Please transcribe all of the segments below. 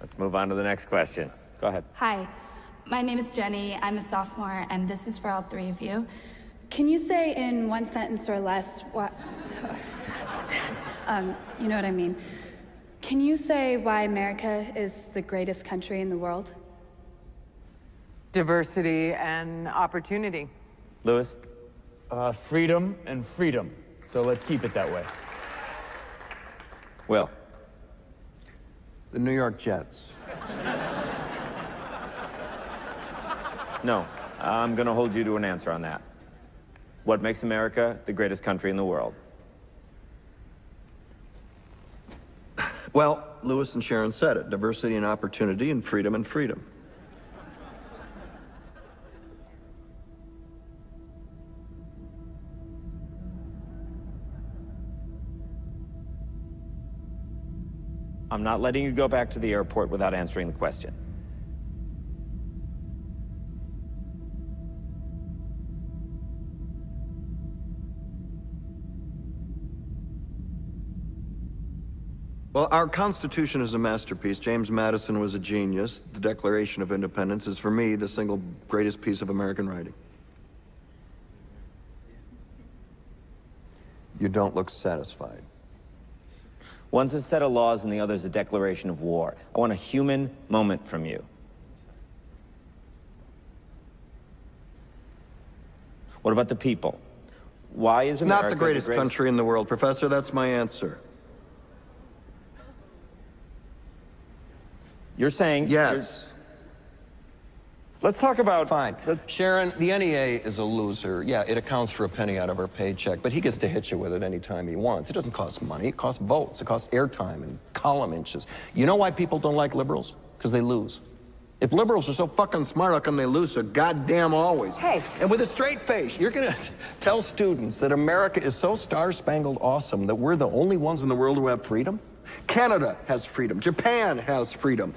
Let's move on to the next question. Go ahead. Hi, my name is Jenny. I'm a sophomore, and this is for all three of you. Can you say in one sentence or less what... you know what I mean. Can you say why America is the greatest country in the world? Diversity and opportunity. Lewis? Freedom and freedom. So let's keep it that way. Will? The New York Jets. No, I'm going to hold you to an answer on that. What makes America the greatest country in the world? Well, Lewis and Sharon said it. Diversity and opportunity and freedom and freedom. I'm not letting you go back to the airport without answering the question. Well, our Constitution is a masterpiece. James Madison was a genius. The Declaration of Independence is, for me, the single greatest piece of American writing. You don't look satisfied. One's a set of laws and the other's a declaration of war. I want a human moment from you. What about the people? Why is America Not the greatest country in the world, Professor. That's my answer. You're saying... Yes. Let's talk about... Fine. Sharon, the NEA is a loser. Yeah, it accounts for a penny out of her paycheck, but he gets to hit you with it anytime he wants. It doesn't cost money. It costs votes. It costs airtime and column inches. You know why people don't like liberals? Because they lose. If liberals are so fucking smart, how come they lose so goddamn always? Hey, and with a straight face, you're going to tell students that America is so star-spangled awesome that we're the only ones in the world who have freedom? Canada has freedom. Japan has freedom.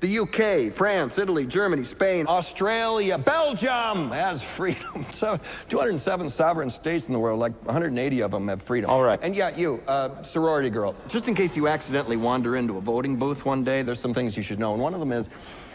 The UK, France, Italy, Germany, Spain, Australia, Belgium has freedom. So 207 sovereign states in the world, like 180 of them have freedom. All right. And yeah, you, sorority girl, just in case you accidentally wander into a voting booth one day, there's some things you should know. And one of them is,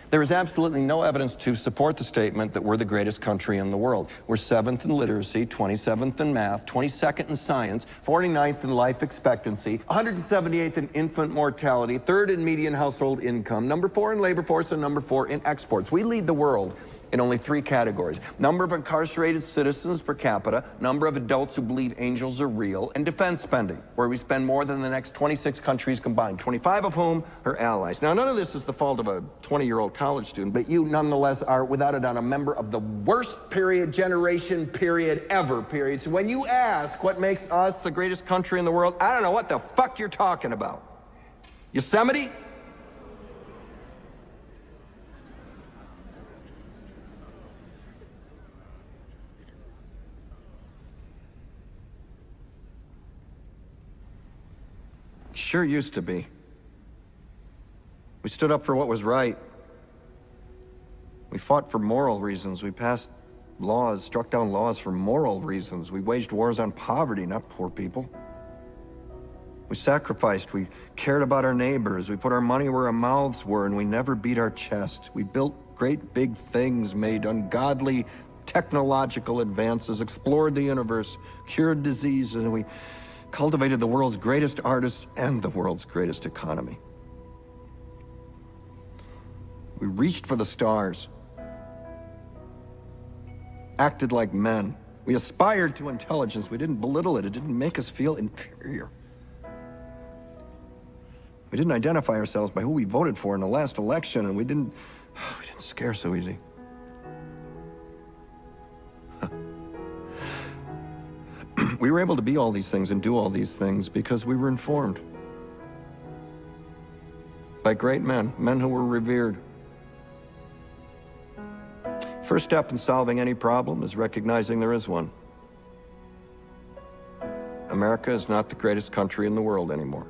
there is absolutely no evidence to support the statement that we're the greatest country in the world. We're 7th in literacy, 27th in math, 22nd in science, 49th in life expectancy, 178th in infant mortality, 3rd in median household income, number 4 in labor force, and number 4 in exports. We lead the world in only 3 categories: number of incarcerated citizens per capita, number of adults who believe angels are real, and defense spending, where we spend more than the next 26 countries combined, 25 of whom are allies. Now, none of this is the fault of a 20-year-old college student, but you nonetheless are, without a doubt, a member of the worst generation ever. So when you ask what makes us the greatest country in the world, I don't know what the fuck you're talking about. Yosemite? Sure used to be. We stood up for what was right. We fought for moral reasons. We passed laws, struck down laws for moral reasons. We waged wars on poverty, not poor people. We sacrificed. We cared about our neighbors. We put our money where our mouths were, and we never beat our chest. We built great big things, made ungodly technological advances, explored the universe, cured diseases, and we cultivated the world's greatest artists and the world's greatest economy. We reached for the stars, acted like men. We aspired to intelligence. We didn't belittle it. It didn't make us feel inferior. We didn't identify ourselves by who we voted for in the last election, and we didn't scare so easy. We were able to be all these things and do all these things because we were informed by great men, men who were revered. First step in solving any problem is recognizing there is one. America is not the greatest country in the world anymore.